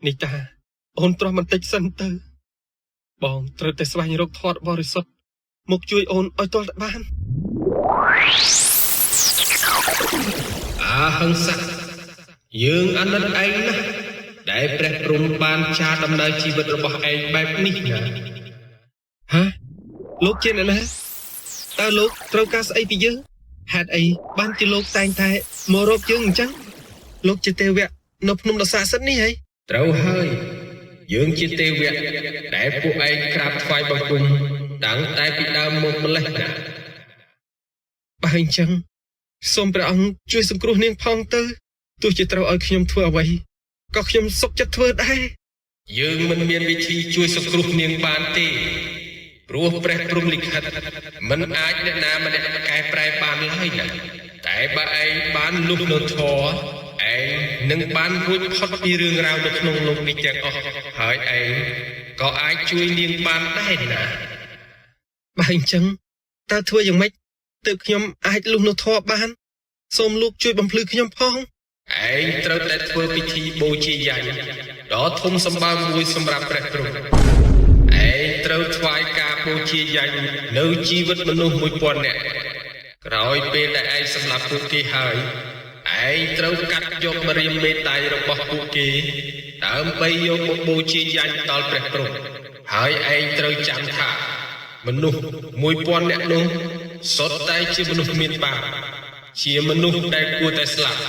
នេះតាអូនទ្រាំបន្តិចសិនទៅបងត្រូវតែស្វែងរកធាត់បរិសុទ្ធមកជួយអូនឲ្យទាល់តែបានអាហិង្សាយើងអាណិតឯងណាស់ដែលព្រះព្រំបានចារដំណើរជីវិតរបស់ឯងបែបនេះណាហ៎លោកជាអ្នកណាតើលោកត្រូវការស្អីពីយើងហេតុអីបានជាលោកតែងតែមករកយើងអញ្ចឹងលោកជាទេវៈនៅភ្នំដ៏ស័ក្តិសិទ្ធិនេះហីត្រូវហើយយើងជាទេវៈដែលពួកឯងក្រាបថ្វាយបង្គំតាំងតែពីដើមមកម្លេះណាបើអញ្ចឹងសូមព្រះអង្គជួយសង្គ្រោះនាងផងទៅទោះជាត្រូវឲ្យខ្ញុំធ្វើអ្វីក៏ខ្ញុំសុខចិត្តធ្វើដែរយើងមិនមានវិធីជួយសង្គ្រោះនាងបានទេព្រោះព្រះព្រំលិខិតមិនអាចអ្នកណាម្នាក់កែប្រែបានឡើយណាតែបើឯងបានលុះនៅធម៌ឯងនឹងបានរួចផុតពីរឿងរ៉ាវនៅក្នុងលោកនេះទាំងអស់ហើយឯងក៏អាចជួយនាងបានដែរណាបើអញ្ចឹងតើធ្វើយ៉ាងម៉េចទើបខ្ញុំអាចលុះនៅធម៌បានសូមលោកជួយបំភ្លឺខ្ញុំផងឯងត្រូវតែធ្វើពិធីបូជាយញ្ញដ៏ធំសម្បើមមួយសម្រាប់ព្រះព្រំឯងត្រូវថ្វាយការបូជាយញ្ញនៅជីវិតមនុស្ស 1000 នាក់ក្រោយពេលដែលឯងសម្លាប់ពួកគេហើយឯងត្រូវកាត់យកម្រាមមេដៃរបស់ពួកគេដើម្បីយកមកបូជាយញ្ញដល់ព្រះព្រំហើយឯងត្រូវចាំថាមនុស្ស 1000 នាក់នោះសុទ្ធតែជាមនុស្សមានបាបជាមនុស្សដែលគួរតែស្លាប់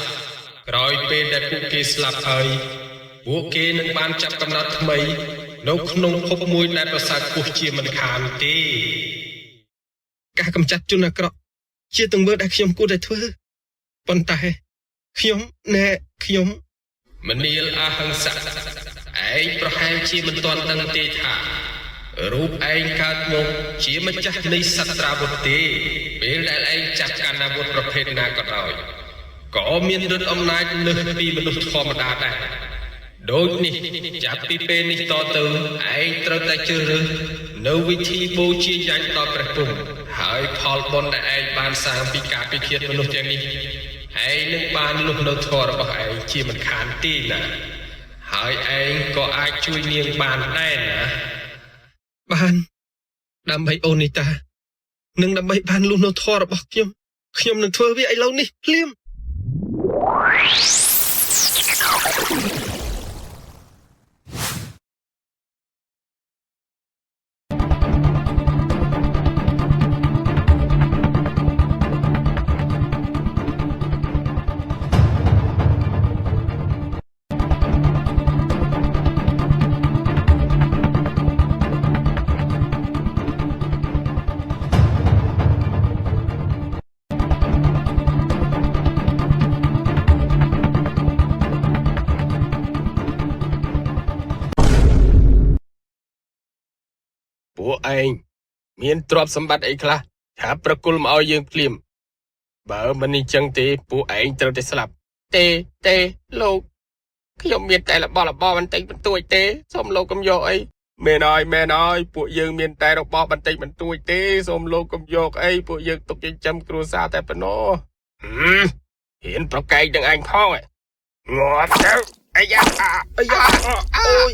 ក្រោយពេលដែលពួកគេស្លាប់ហើយពួកគេនឹងបានចាប់កំណើតថ្មីនៅក្នុងភពមួយដែលប្រសើរខ្ពស់ជាមិនខានទេការកម្ចាត់ជនអាក្រក់ជាទង្វើដែលខ្ញុំគួរតែធ្វើប៉ុន្តែខ្ញុំមនាលអហិង្សាឯងប្រហែលជាមិនទាន់ដឹងទេថារូបឯងកើតមកជាម្ចាស់នៃសត្រាវុធទេពេលដែលឯងចាប់កាន់អាវុធប្រភេទណាក៏ដោយក៏មានឫទ្ធិអំណាចលើសពីមនុស្សធម្មតាដែរដូចនេះចាប់ពីពេលនេះតទៅឯងត្រូវតែជ្រើសរើសនៅវិធីបូជាយញ្ញដល់ព្រះព្រំហើយផលបុណ្យដែលឯងបានសាងពីការពិឃាតមនុស្សទាំងនេះឯងនឹងបានលុះនៅធម៌របស់ឯងជាមិនខានទេណាហើយឯងក៏អាចជួយនាងបានដែរណាបានដើម្បីអូននេះតានិងដើម្បីបានលុះនៅធម៌របស់ខ្ញុំនឹងធ្វើវាឥឡូវនេះភ្លាមពួកឯងមានទ្រព្យសម្បត្តិអីខ្លះឆាប់ប្រគល់មកឲ្យយើងភ្លាមបើមិនអញ្ចឹងទេពួកឯងត្រូវតែស្លាប់ទេលោកខ្ញុំមានតែរបស់របរបន្តិចបន្តួចទេសូមលោកកុំយកអីមែនហើយពួកយើងមានតែរបស់បន្តិចបន្តួចទេសូមលោកកុំយកអីពួកយើងទុកចិញ្ចឹមគ្រួសារតែប៉ុណ្ណោះហ៊ានប្រកែកនឹងឯងផងងាប់ទៅអាយ៉ាអូយ